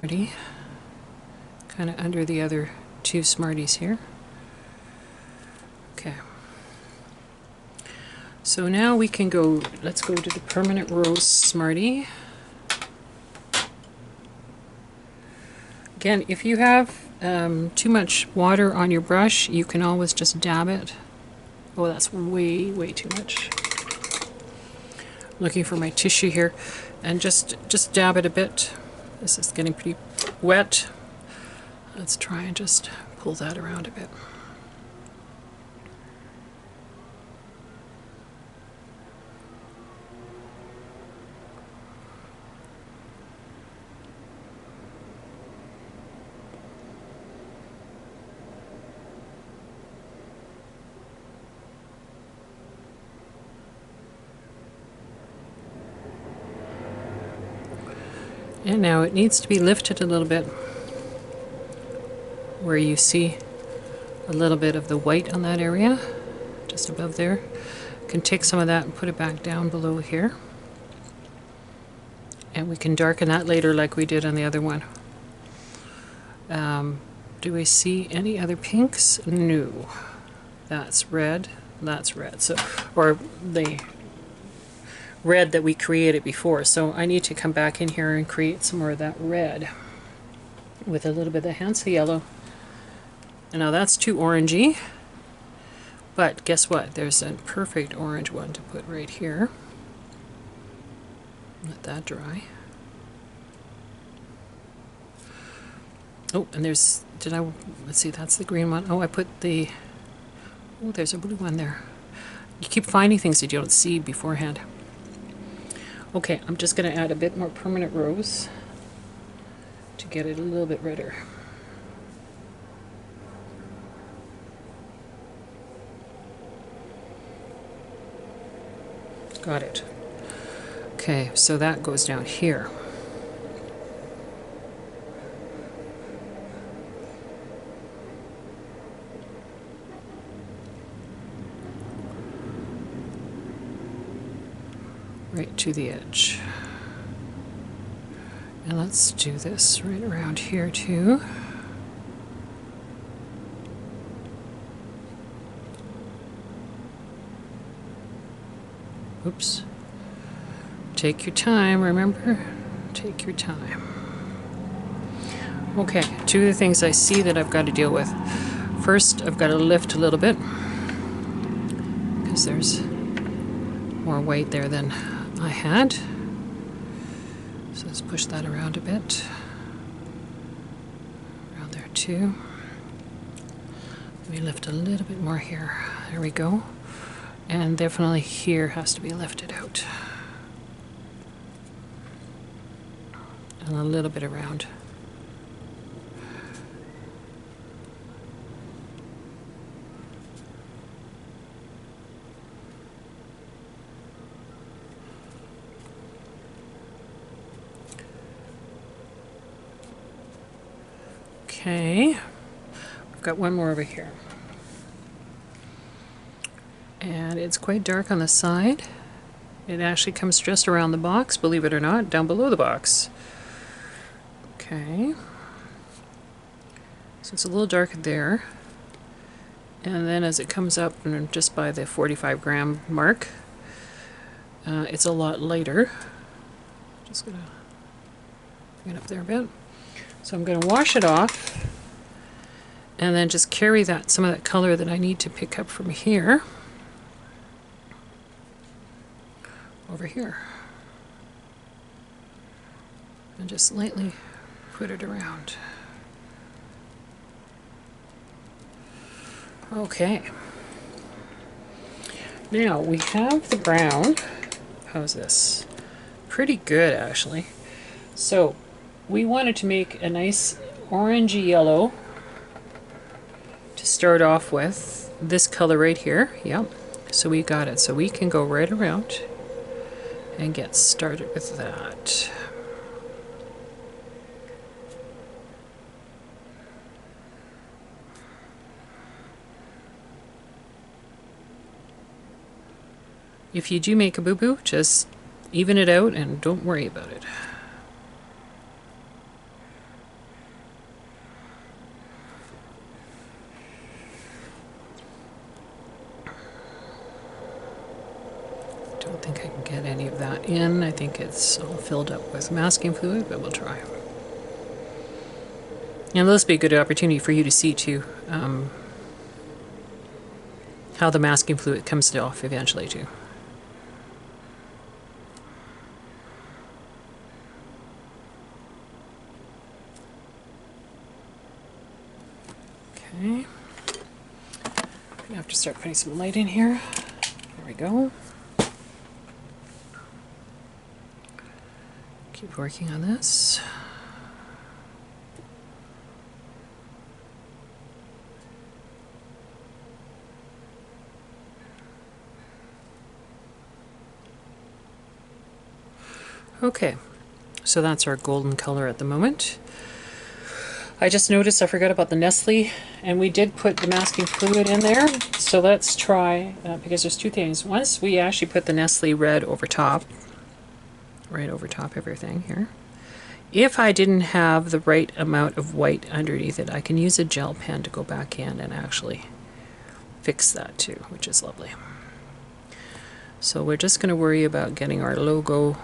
kind of under the other two Smarties here. Okay. So now we can go, let's go to the Permanent Rose Smartie. Again, if you have too much water on your brush, you can always just dab it. Oh, that's way too much. Looking for my tissue here, and just dab it a bit. This is getting pretty wet. Let's try and just pull that around a bit. And now it needs to be lifted a little bit, where you see a little bit of the white on that area, just above there. You can take some of that and put it back down below here. And we can darken that later like we did on the other one. Do we see any other pinks? No. That's red. That's red. So, or the red that we created before. So I need to come back in here and create some more of that red with a little bit of the Hansa yellow. And now that's too orangey, but guess what? There's a perfect orange one to put right here. Let that dry. Oh, and there's, let's see, that's the green one. Oh, I put the, oh, there's a blue one there. You keep finding things that you don't see beforehand. Okay, I'm just going to add a bit more Permanent Rose to get it a little bit redder. Got it. Okay, so that goes down here. Right to the edge. And let's do this right around here too. Oops. Take your time, remember? Take your time. Okay, two of the things I see that I've got to deal with. First, I've got to lift a little bit, because there's more weight there than I had. So let's push that around a bit. Around there too. We lift a little bit more here. There we go. And definitely here has to be lifted out. And a little bit around. Okay, I've got one more over here. And it's quite dark on the side. It actually comes just around the box, believe it or not, down below the box. Okay. So it's a little darker there. And then as it comes up, and just by the 45 gram mark, it's a lot lighter. Just gonna bring it up there a bit. So I'm gonna wash it off, and then just carry that, some of that color that I need to pick up from here, over here. And just lightly put it around. Okay. Now we have the brown. How's this? Pretty good, actually. So we wanted to make a nice orangey yellow to start off with. This color right here. Yep. So we got it. So we can go right around and get started with that. If you do make a boo-boo, just even it out and don't worry about it. think I can get any of that in. I think it's all filled up with masking fluid, but we'll try. And this will be a good opportunity for you to see too how the masking fluid comes off eventually too. Okay. I'm gonna have to start putting some light in here. There we go. Keep working on this. Okay, so that's our golden color at the moment. I just noticed I forgot about the Nestle, and we did put the masking fluid in there. So let's try, because there's two things. Once we actually put the Nestle red over top, right over top everything here. If I didn't have the right amount of white underneath it, I can use a gel pen to go back in and actually fix that too, which is lovely. So we're just going to worry about getting our logo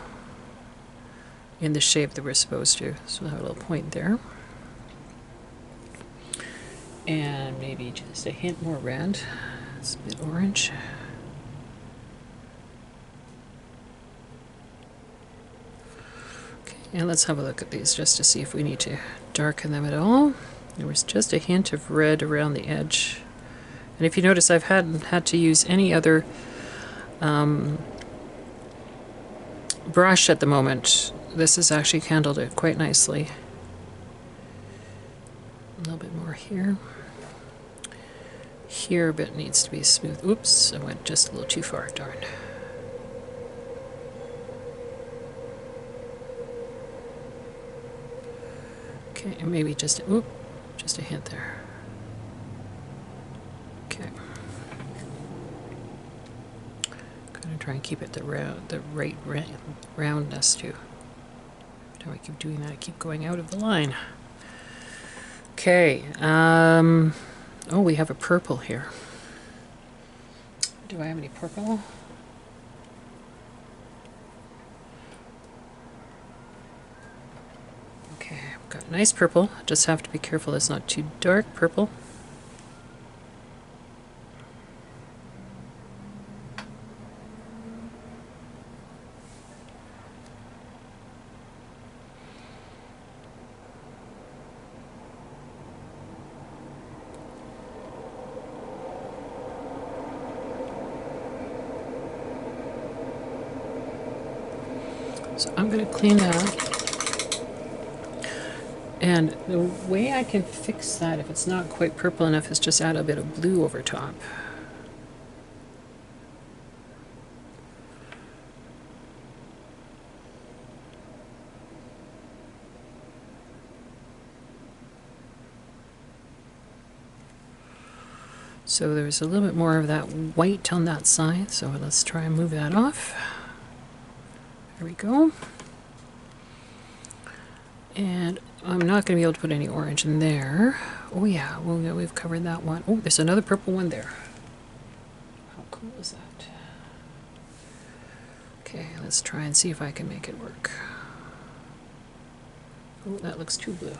in the shape that we're supposed to. So we'll have a little point there. And maybe just a hint more red. It's a bit orange. Okay, and let's have a look at these just to see if we need to darken them at all. There was just a hint of red around the edge. And if you notice, I've hadn't had to use any other brush at the moment. This has actually handled it quite nicely. A little bit more here. Here a bit needs to be smooth. Oops, I went just a little too far, darn. Okay, and maybe just a hint there. Okay. Gonna try and keep it the right roundness too. Every time I keep doing that, I keep going out of the line. Okay. Oh, we have a purple here. Do I have any purple? Okay, I've got nice purple. Just have to be careful it's not too dark purple. So I'm going to clean that. And the way I can fix that, if it's not quite purple enough, is just add a bit of blue over top. So there's a little bit more of that white on that side, so let's try and move that off. There we go. And I'm not going to be able to put any orange in there. Oh yeah, well, we've covered that one. Oh, there's another purple one there. How cool is that? Okay, let's try and see if I can make it work. Oh, that looks too blue.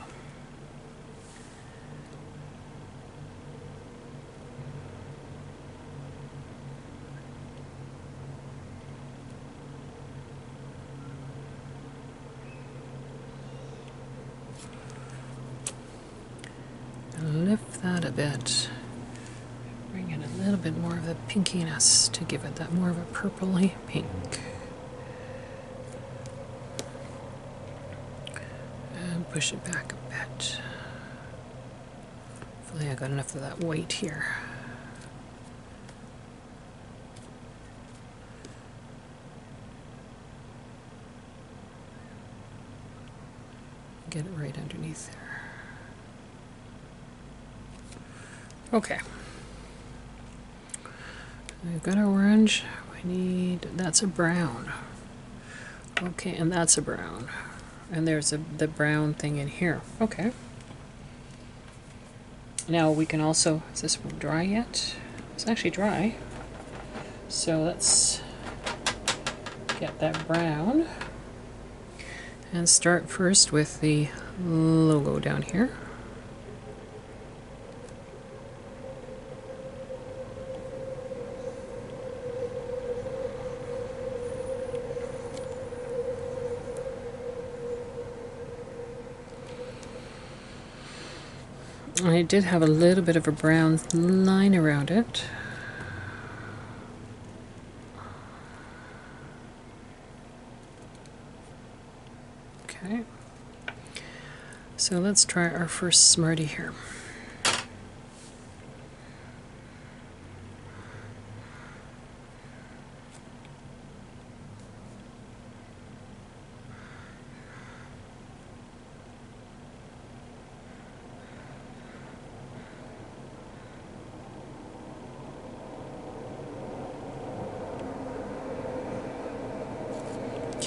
Lift that a bit. Bring in a little bit more of the pinkiness to give it that more of a purpley pink. And push it back a bit. Hopefully I got enough of that white here. Get it right underneath there. Okay. We've got our orange. We need, that's a brown. Okay, and that's a brown. And there's the brown thing in here. Okay. Now we can also, is this one dry yet? It's actually dry. So let's get that brown and start first with the logo down here. I did have a little bit of a brown line around it. Okay, so let's try our first Smartie here.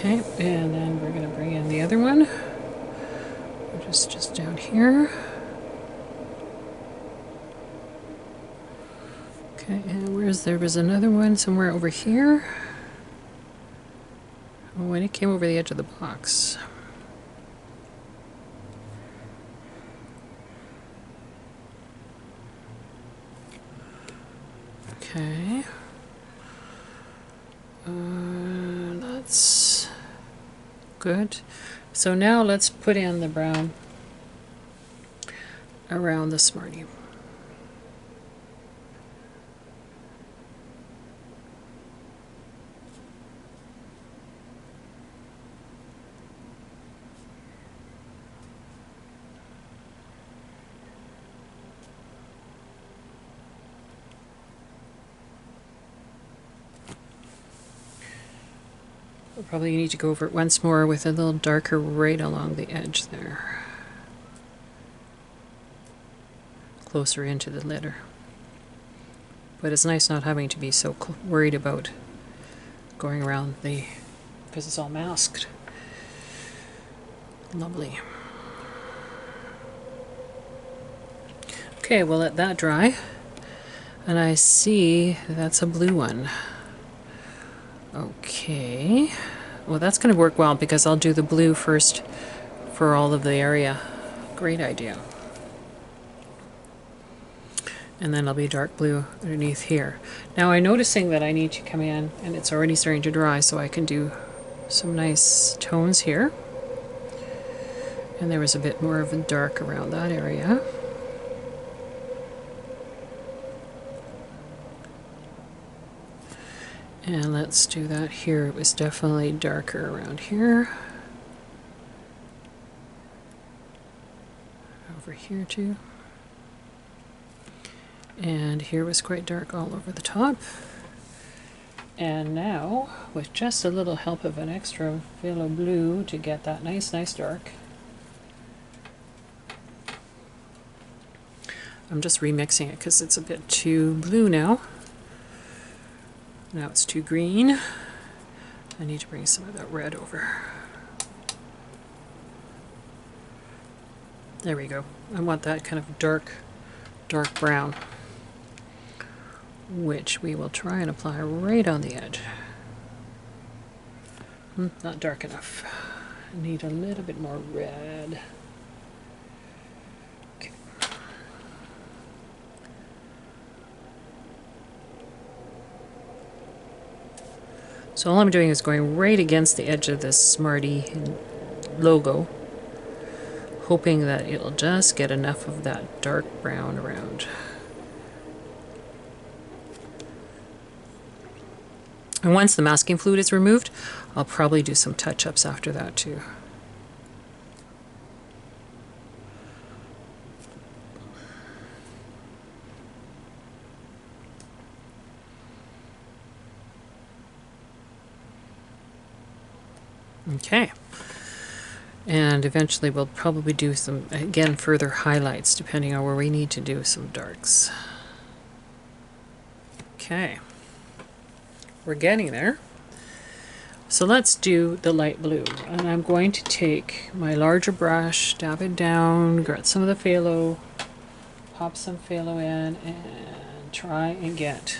Okay, and then we're going to bring in the other one, which is just down here. Okay, and there was another one somewhere over here. Oh, when it came over the edge of the box. Okay. That's good. So now let's put in the brown around the Smartie. We'll probably need to go over it once more with a little darker right along the edge there. Closer into the letter. But it's nice not having to be so worried about going around because it's all masked. Lovely. Okay, we'll let that dry. And I see that's a blue one. Okay, well that's going to work well because I'll do the blue first for all of the area. Great idea. And then I'll be dark blue underneath here. Now I'm noticing that I need to come in, and it's already starting to dry, so I can do some nice tones here. And there was a bit more of a dark around that area. And let's do that here. It was definitely darker around here. Over here too. And here was quite dark all over the top. And now, with just a little help of an extra phthalo blue to get that nice dark, I'm just remixing it because it's a bit too blue now. Now it's too green. I need to bring some of that red over. There we go. I want that kind of dark brown, which we will try and apply right on the edge. Not dark enough. I need a little bit more red. Okay. So all I'm doing is going right against the edge of this Smartie logo, hoping that it'll just get enough of that dark brown around. And once the masking fluid is removed, I'll probably do some touch-ups after that too. Okay. And eventually we'll probably do some, again, further highlights depending on where we need to do some darks. Okay. We're getting there. So let's do the light blue. And I'm going to take my larger brush, dab it down, get some of the phthalo, pop some phthalo in, and try and get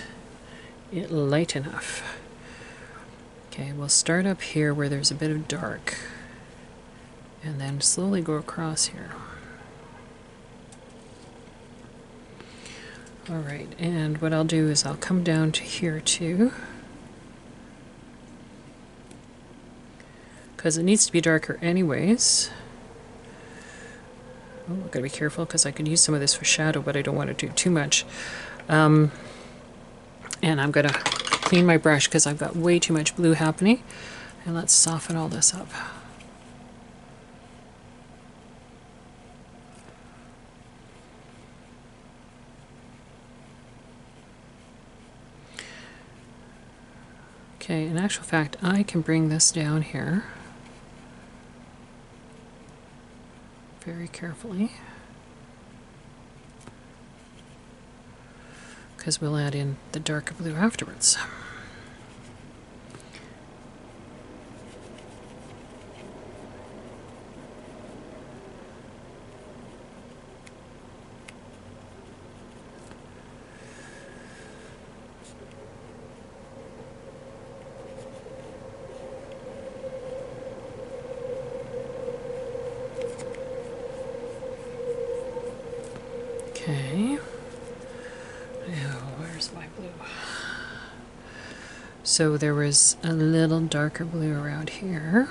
it light enough. Okay, we'll start up here where there's a bit of dark, and then slowly go across here. Alright, and what I'll do is I'll come down to here too, because it needs to be darker anyways. Oh, I've got to be careful because I could use some of this for shadow, but I don't want to do too much. And I'm going to clean my brush because I've got way too much blue happening. And let's soften all this up. Okay, in actual fact, I can bring this down here very carefully, because we'll add in the darker blue afterwards. Okay. Now, where's my blue? So there was a little darker blue around here.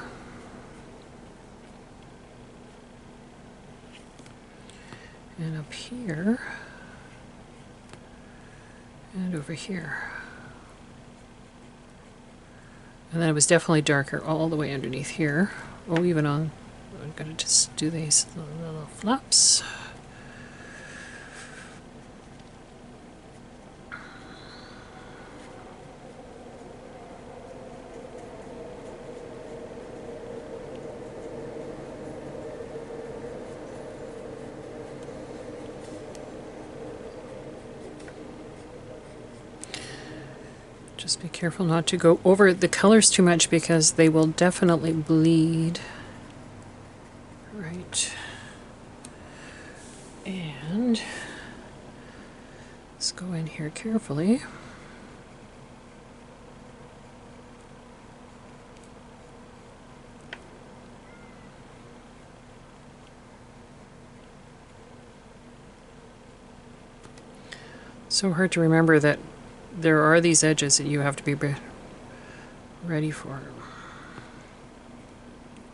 And up here. And over here. And then it was definitely darker all the way underneath here. Oh, even on, I'm going to just do these little flaps. Just be careful not to go over the colors too much because they will definitely bleed. Right. And let's go in here carefully. So hard to remember that there are these edges that you have to be ready for.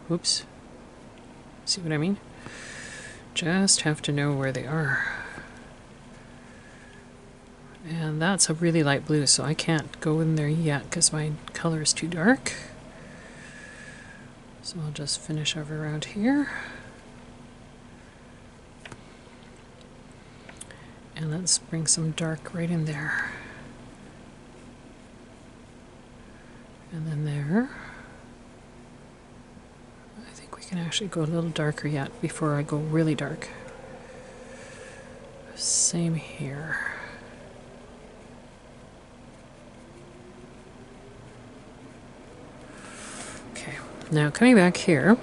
Oops. See what I mean? Just have to know where they are. And that's a really light blue, so I can't go in there yet because my color is too dark. So I'll just finish over around here. And let's bring some dark right in there. And then there. I think we can actually go a little darker yet before I go really dark. Same here. Okay, now coming back here,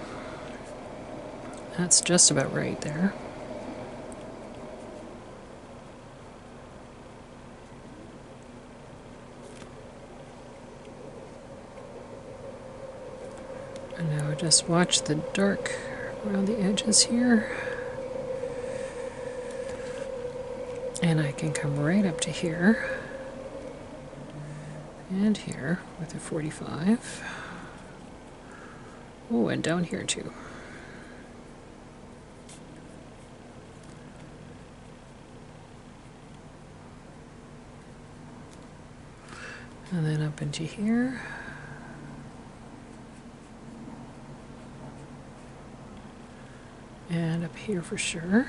that's just about right there. And now just watch the dark around the edges here. And I can come right up to here and here with a 45. Oh, and down here too. And then up into here. And up here for sure.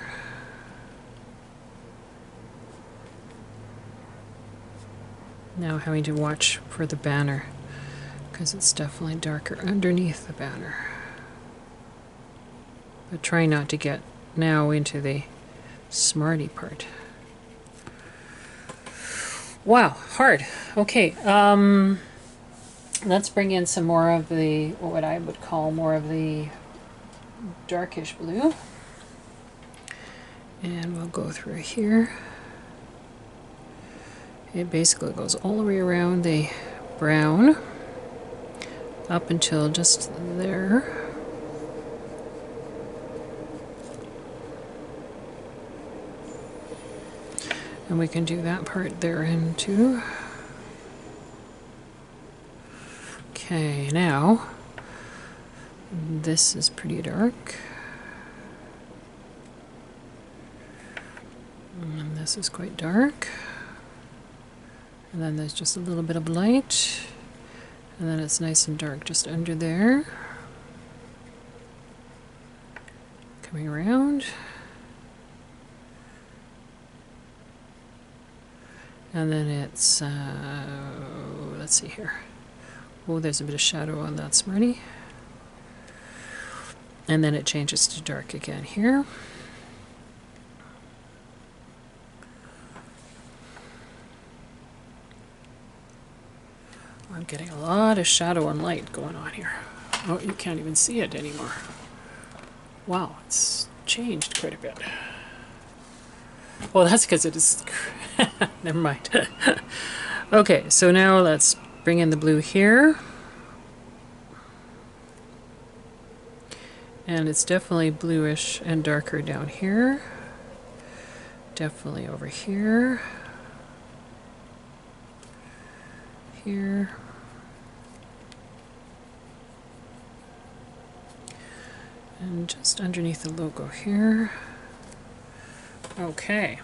Now having to watch for the banner because it's definitely darker underneath the banner. But try not to get now into the smartie part. Wow, hard. Okay, let's bring in some more of the, what I would call more of the darkish blue. And we'll go through here. It basically goes all the way around the brown. up until just there. And we can do that part there in too. Okay, now this is pretty dark. And this is quite dark. And then there's just a little bit of light. And then it's nice and dark just under there. Coming around. And then it's, let's see here. Oh, there's a bit of shadow on that Smartie. And then it changes to dark again here. I'm getting a lot of shadow and light going on here. Oh, you can't even see it anymore. Wow, it's changed quite a bit. Well, that's because it is... Never mind. Okay, so now let's bring in the blue here. And it's definitely bluish and darker down here. Definitely over here. Here. And just underneath the logo here. Okay.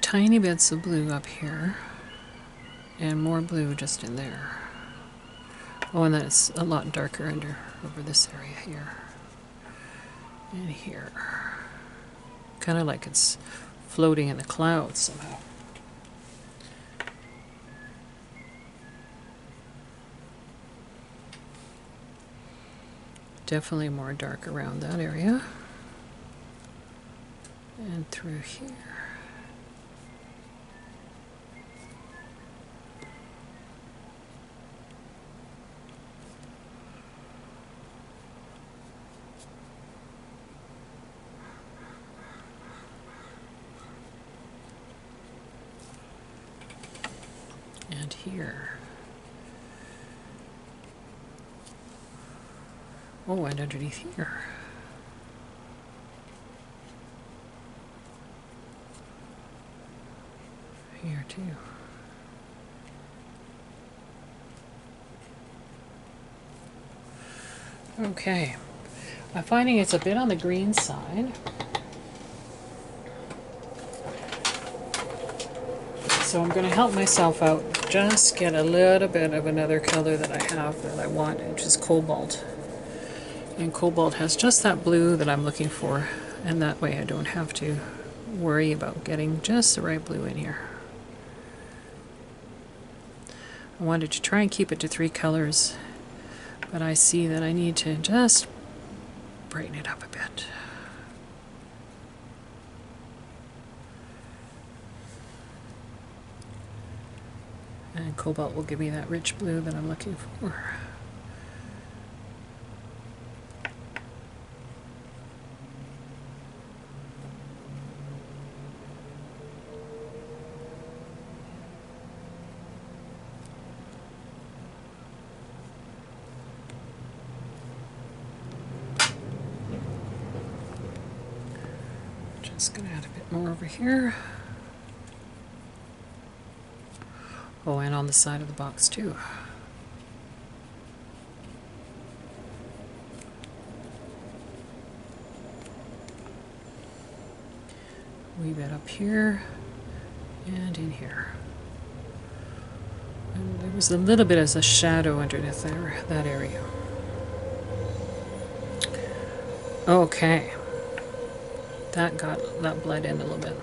Tiny bits of blue up here. And more blue just in there. Oh, and then it's a lot darker over this area here. And here. Kind of like it's floating in the clouds somehow. Definitely more dark around that area. And through here. And here. Oh, and underneath here. Here too. Okay. I'm finding it's a bit on the green side. So I'm going to help myself out. Just get a little bit of another color that I have that I want, which is cobalt. And cobalt has just that blue that I'm looking for, and that way I don't have to worry about getting just the right blue in here. I wanted to try and keep it to 3 colors, but I see that I need to just brighten it up a bit. And cobalt will give me that rich blue that I'm looking for. Just going to add a bit more over here. Oh, and on the side of the box too. Wee bit up here and in here. And there was a little bit as a shadow underneath there, that area. Okay. That bled in a little bit.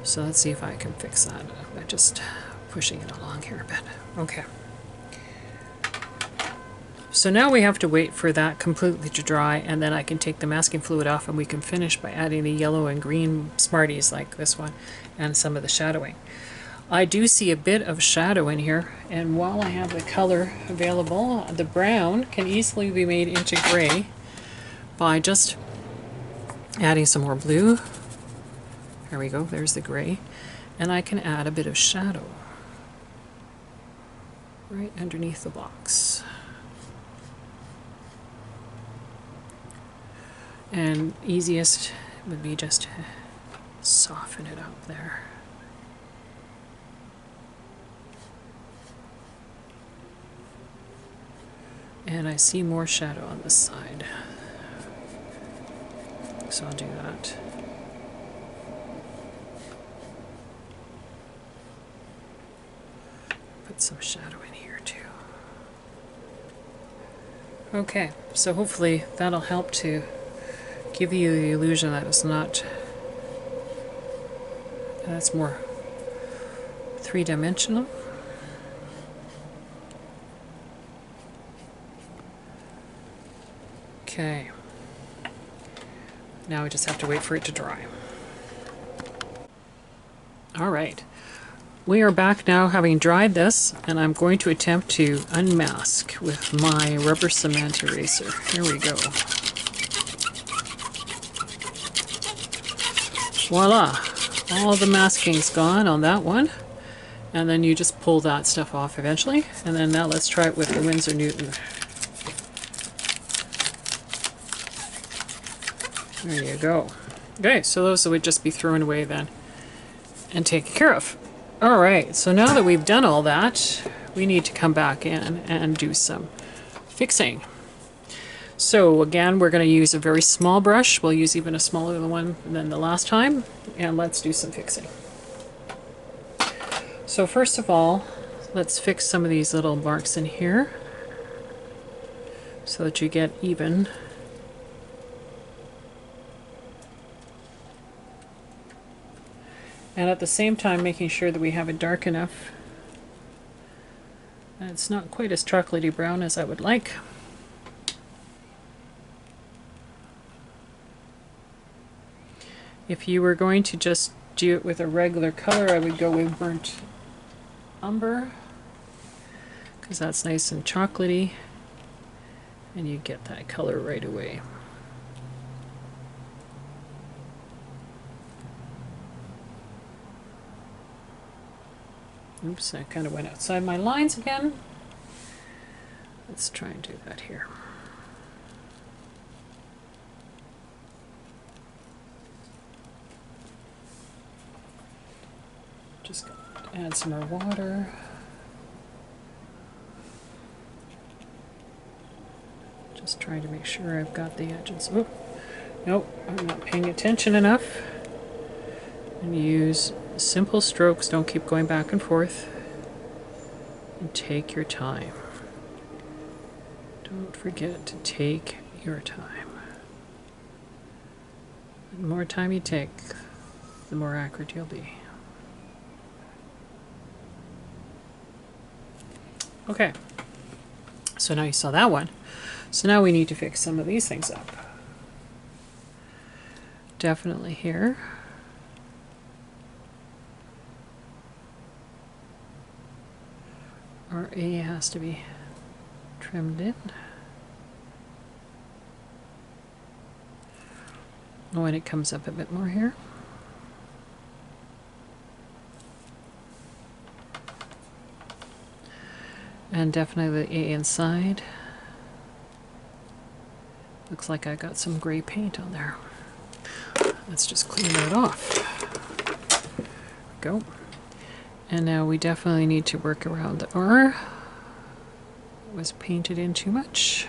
So let's see if I can fix that by just pushing it along here a bit. Okay. So now we have to wait for that completely to dry, and then I can take the masking fluid off and we can finish by adding the yellow and green Smarties like this one and some of the shadowing. I do see a bit of shadow in here, and while I have the color available, the brown can easily be made into gray by just adding some more blue. There we go, there's the gray. and I can add a bit of shadow right underneath the box. And easiest would be just to soften it up there. And I see more shadow on this side, so I'll do that. Put some shadow in here too. Okay, so hopefully that'll help to give you the illusion that it's not, that's more three-dimensional. Okay, now we just have to wait for it to dry. All right, we are back now having dried this, and I'm going to attempt to unmask with my rubber cement eraser. Here we go. Voila! All the masking's gone on that one. And then you just pull that stuff off eventually. And then now let's try it with the Winsor Newton. There you go. Okay, so those would just be thrown away then and taken care of. Alright, so now that we've done all that, we need to come back in and do some fixing. So again, we're going to use a very small brush. We'll use even a smaller one than the last time, and let's do some fixing. So first of all, let's fix some of these little marks in here so that you get even. And at the same time making sure that we have it dark enough and it's not quite as chocolatey brown as I would like. If you were going to just do it with a regular color, I would go with burnt umber, because that's nice and chocolatey and you get that color right away. Oops, I kind of went outside my lines again. Let's try and do that here. Just add some more water. Just trying to make sure I've got the edges. Oh, nope, I'm not paying attention enough. And use simple strokes, don't keep going back and forth. And take your time. Don't forget to take your time. The more time you take, the more accurate you'll be. Okay, so now you saw that one. So now we need to fix some of these things up. Definitely here. Our A has to be trimmed in. Oh, and it comes up a bit more here. And definitely the A inside. Looks like I got some gray paint on there. Let's just clean that off. There we go. And now we definitely need to work around the R. It was painted in too much.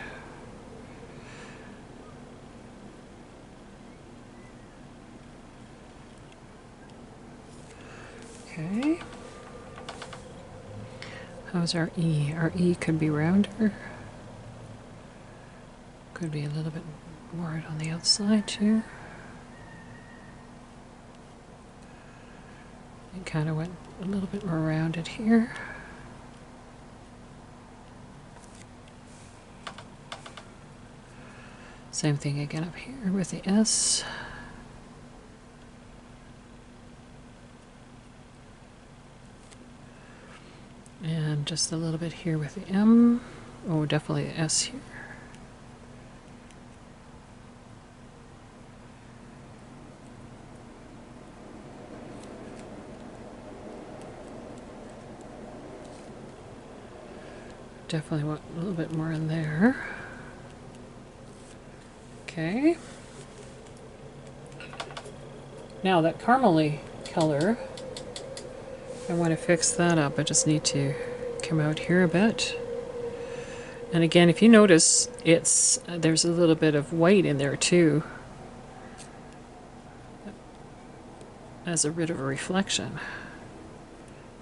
Okay. How's our E? Our E could be rounder. Could be a little bit more on the outside too. It kind of went a little bit more rounded here. Same thing again up here with the S. And just a little bit here with the M. Oh, definitely the S here. Definitely want a little bit more in there. Okay. Now that caramely color, I want to fix that up. I just need to come out here a bit. And again, if you notice, there's a little bit of white in there too, as a bit of a reflection.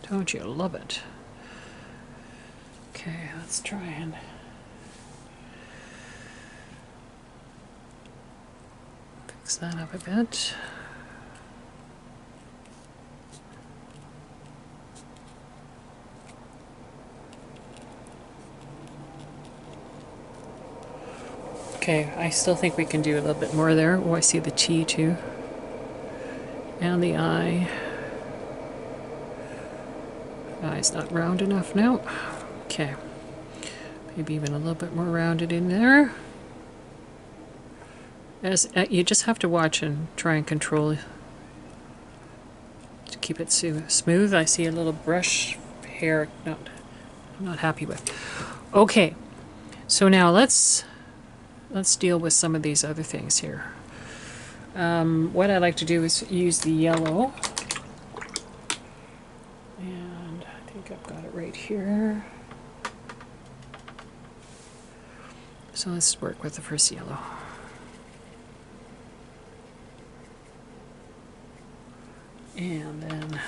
Don't you love it? Okay, let's try and fix that up a bit. Okay, I still think we can do a little bit more there. Oh, I see the T too. And the I. Eye's not round enough now. Okay. Maybe even a little bit more rounded in there. You just have to watch and try and control to keep it smooth. I see a little brush hair I'm not happy with. Okay, so now let's deal with some of these other things here. What I like to do is use the yellow, and I think I've got it right here. So let's work with the first yellow. And then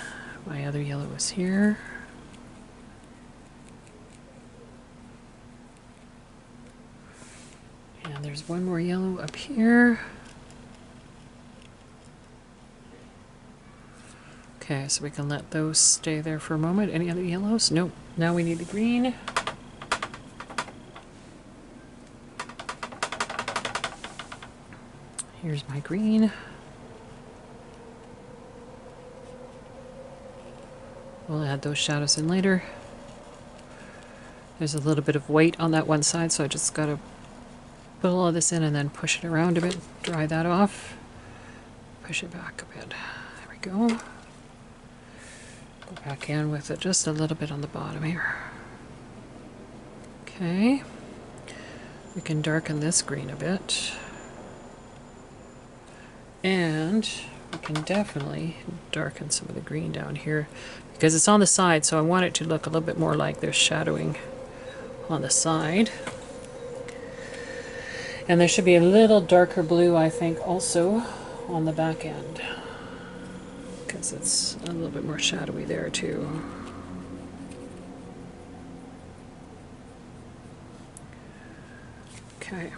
my other yellow is here. And there's one more yellow up here. Okay, so we can let those stay there for a moment. Any other yellows? Nope. Now we need the green. Here's my green. We'll add those shadows in later. There's a little bit of white on that one side, so I just got to put all of this in and then push it around a bit, dry that off, push it back a bit. There we go. Go back in with it just a little bit on the bottom here. Okay. We can darken this green a bit. And we can definitely darken some of the green down here because it's on the side, so I want it to look a little bit more like there's shadowing on the side. And there should be a little darker blue, I think, also on the back end because it's a little bit more shadowy there too. Okay.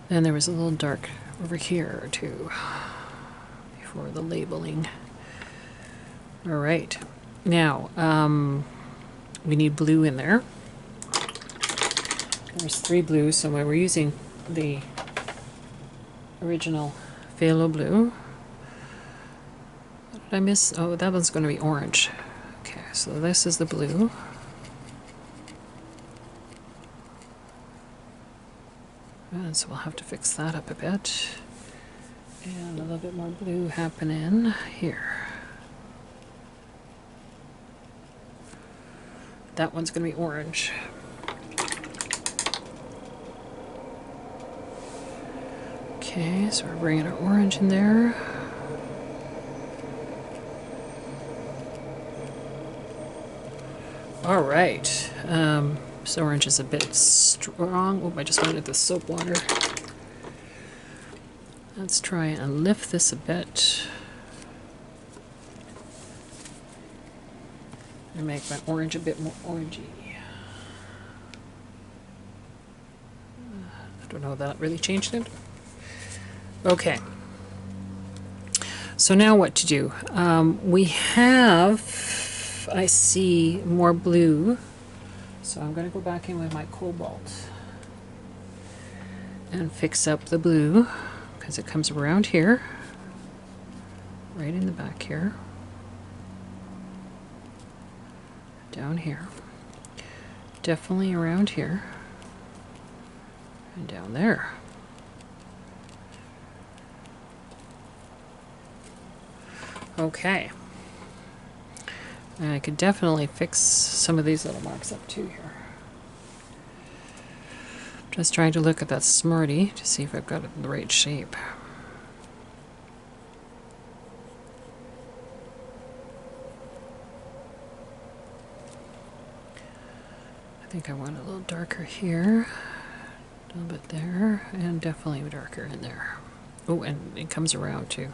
Then there was a little dark over here too before the labeling. All right, now we need blue in there. There's 3 blues, so we're using the original phthalo blue. What did I miss? Oh, that one's going to be orange. Okay, so this is the blue. And so we'll have to fix that up a bit. And a little bit more blue happening here. That one's going to be orange. Okay, so we're bringing our orange in there. All right. So orange is a bit strong. Oh, I just wanted the soap water. Let's try and lift this a bit. And make my orange a bit more orangey. I don't know if that really changed it. Okay. So now what to do? We have, I see, more blue. So I'm going to go back in with my cobalt and fix up the blue because it comes around here, right in the back here, down here, definitely around here, and down there. Okay. And I could definitely fix some of these little marks up too here. Just trying to look at that Smartie to see if I've got it in the right shape. I think I want it a little darker here, a little bit there, and definitely darker in there. Oh, and it comes around too.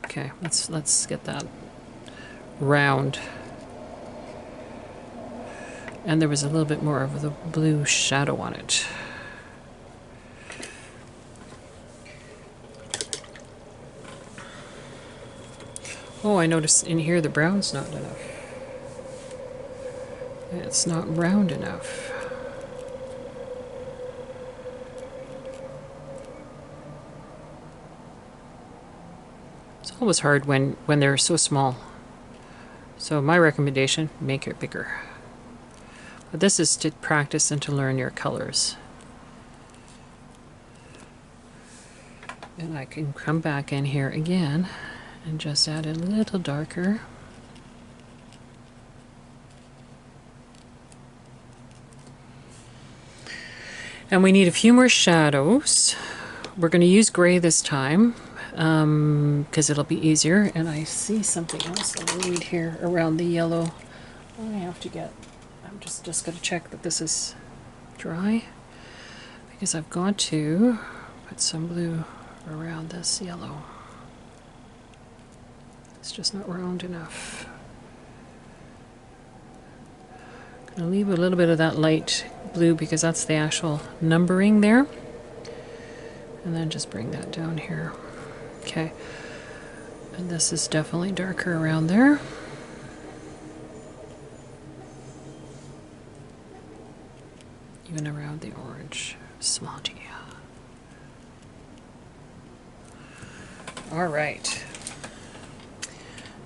Okay, let's get that round. And there was a little bit more of the blue shadow on it. Oh, I noticed in here the brown's not enough. It's not round enough. It's always hard when they're so small. So my recommendation, make it bigger. But this is to practice and to learn your colors. And I can come back in here again and just add a little darker. And we need a few more shadows. We're going to use gray this time because it'll be easier. And I see something else that I need here around the yellow. I have to get, I'm just going to check that this is dry because I've got to put some blue around this yellow. It's just not round enough. I'll leave a little bit of that light blue because that's the actual numbering there. And then just bring that down here. Okay. And this is definitely darker around there. Even around the orange smartie. All right.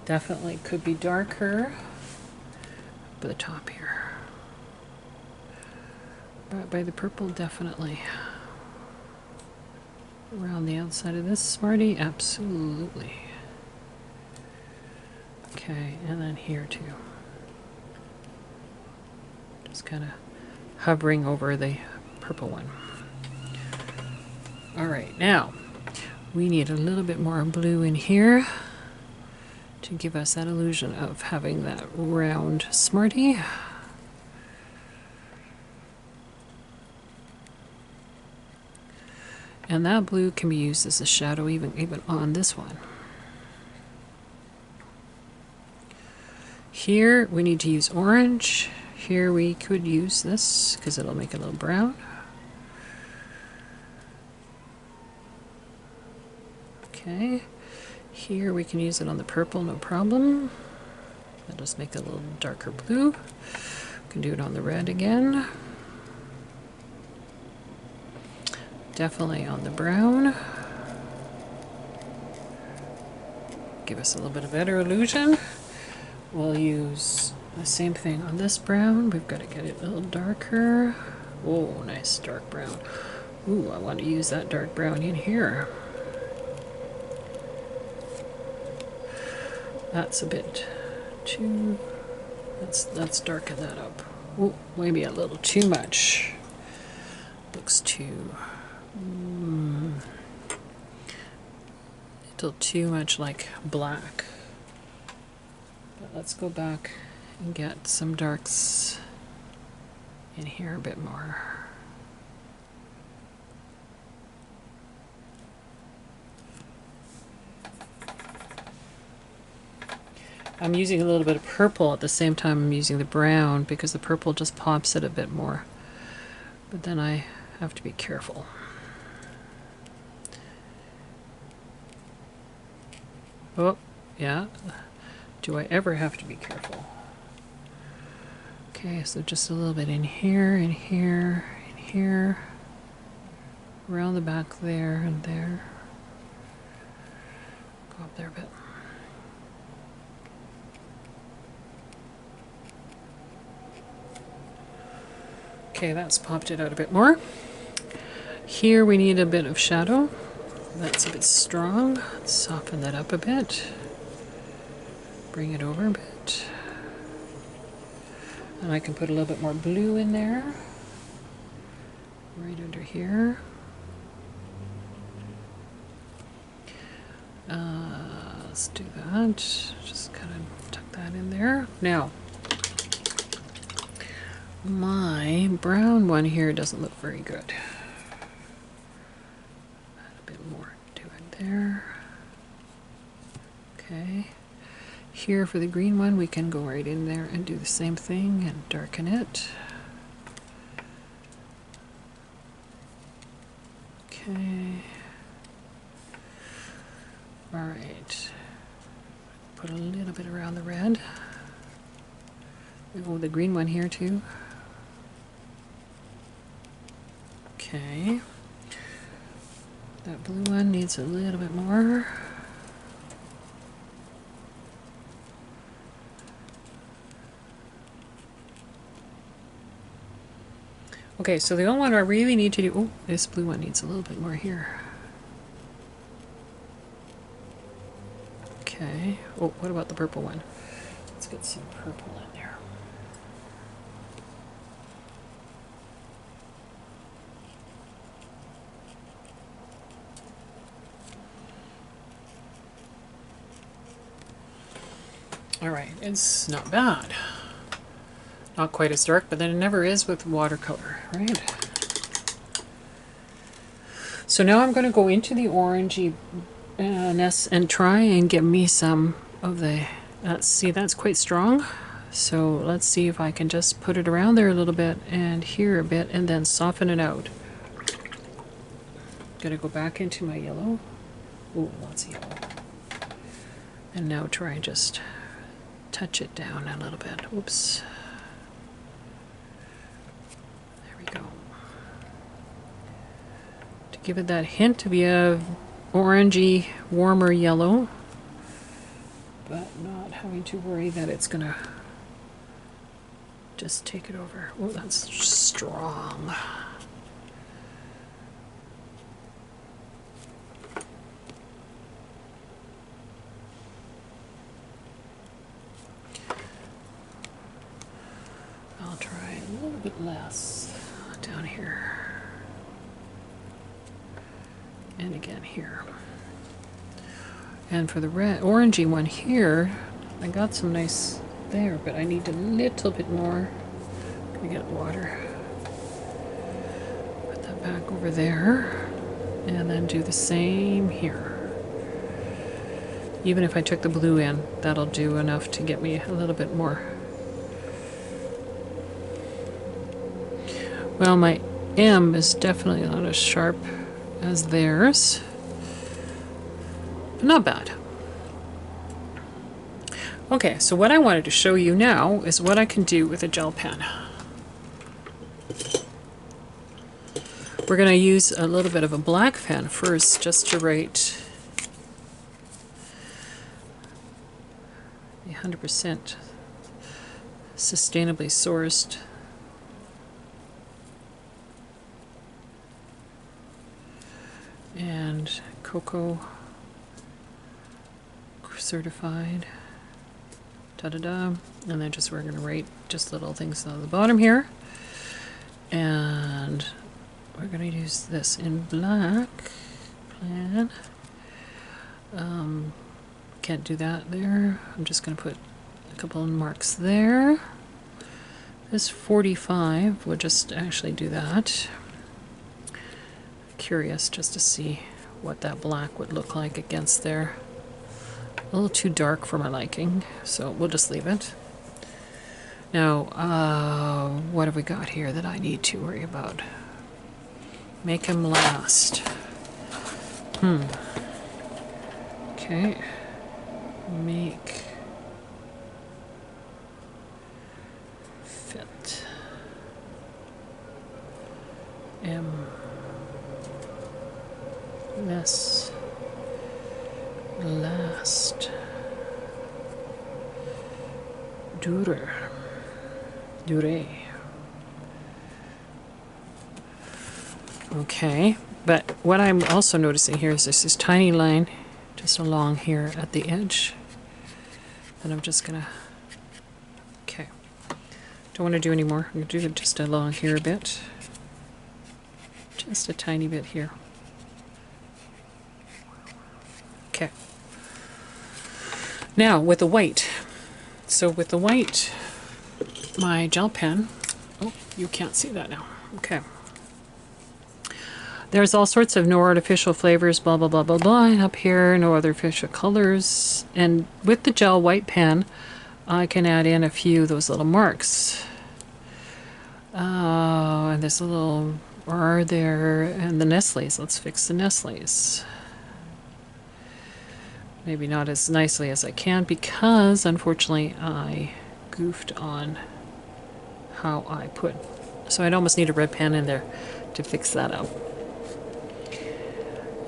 Definitely could be darker up at the top here. But by the purple, definitely. Around the outside of this smartie, absolutely. Okay, and then here too. Just kind of hovering over the purple one. All right, now we need a little bit more blue in here to give us that illusion of having that round smartie. And that blue can be used as a shadow even on this one. Here we need to use orange. Here we could use this because it'll make it a little brown. Okay. Here we can use it on the purple, no problem. I'll just make it a little darker blue. We can do it on the red again. Definitely on the brown. Give us a little bit of better illusion. We'll use the same thing on this brown. We've got to get it a little darker. Oh, nice dark brown. Ooh, I want to use that dark brown in here. That's a bit too... Let's darken that up. Oh, maybe a little too much. Looks too... little too much like black. But let's go back and get some darks in here a bit more. I'm using a little bit of purple at the same time I'm using the brown because the purple just pops it a bit more. But then I have to be careful. Oh, yeah. Do I ever have to be careful? Okay, so just a little bit in here, in here, in here. Around the back there and there. Go up there a bit. Okay, that's popped it out a bit more. Here we need a bit of shadow. That's a bit strong. Let's soften that up a bit. Bring it over a bit. And I can put a little bit more blue in there. Right under here. Let's do that. Just kind of tuck that in there. Now, my brown one here doesn't look very good. Add a bit more to it there. Okay. Here for the green one, we can go right in there and do the same thing and darken it. Okay. All right. Put a little bit around the red. We go with the green one here too. Okay. That blue one needs a little bit more. Okay, so the only one I really need to do, oh, this blue one needs a little bit more here. Okay, oh, what about the purple one? Let's get some purple in there. All right, it's not bad. Not quite as dark, but then it never is with watercolor, right? So now I'm going to go into the orangey-ness and try and get me some of the, see, that's quite strong. So let's see if I can just put it around there a little bit and here a bit and then soften it out. Gonna go back into my yellow. Ooh, lots of yellow. And now try and just touch it down a little bit. Oops. Give it that hint of a orangey, warmer yellow, but not having to worry that it's gonna just take it over. Oh, that's strong. I'll try a little bit less down here. And again here. And for the red, orangey one here, I got some nice there, but I need a little bit more. Let me get water. Put that back over there. And then do the same here. Even if I took the blue in, that'll do enough to get me a little bit more. Well, my M is definitely not as sharp as theirs, but not bad. Okay, so what I wanted to show you now is what I can do with a gel pen. We're going to use a little bit of a black pen first just to write 100% sustainably sourced. And cocoa certified, da-da-da, and then just we're going to write just little things on the bottom here, and we're going to use this in black plan. Can't do that there. I'm just going to put a couple of marks there. This 45 would just actually do that. Curious just to see what that black would look like against there. A little too dark for my liking, so we'll just leave it. Now, what have we got here that I need to worry about? Make him last. Okay. Make fit. M. Less. Last. Durer. Durée. Okay, But what I'm also noticing here is this tiny line just along here at the edge. And I'm just gonna, okay. Don't want to do any more. I'm gonna do it just along here a bit. Just a tiny bit here. Okay. Now with the white. So with the white, my gel pen, oh, you can't see that now. Okay. There's all sorts of no artificial flavors, blah, blah, blah, blah, blah, up here, no artificial colors. And with the gel white pen, I can add in a few of those little marks. And there's a little R there, and the Nestles. Let's fix the Nestles. Maybe not as nicely as I can because, unfortunately, I goofed on how I put. So I'd almost need a red pen in there to fix that up.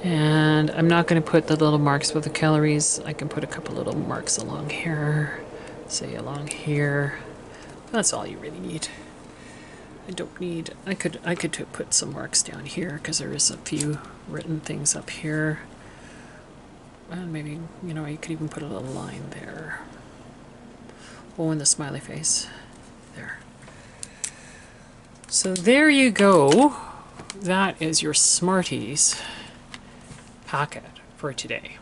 And I'm not going to put the little marks with the calories. I can put a couple little marks along here, say along here. That's all you really need. I don't need, I could put some marks down here because there is a few written things up here. And maybe, you know, you could even put a little line there. Oh, and the smiley face there. So there you go. That is your Smarties packet for today.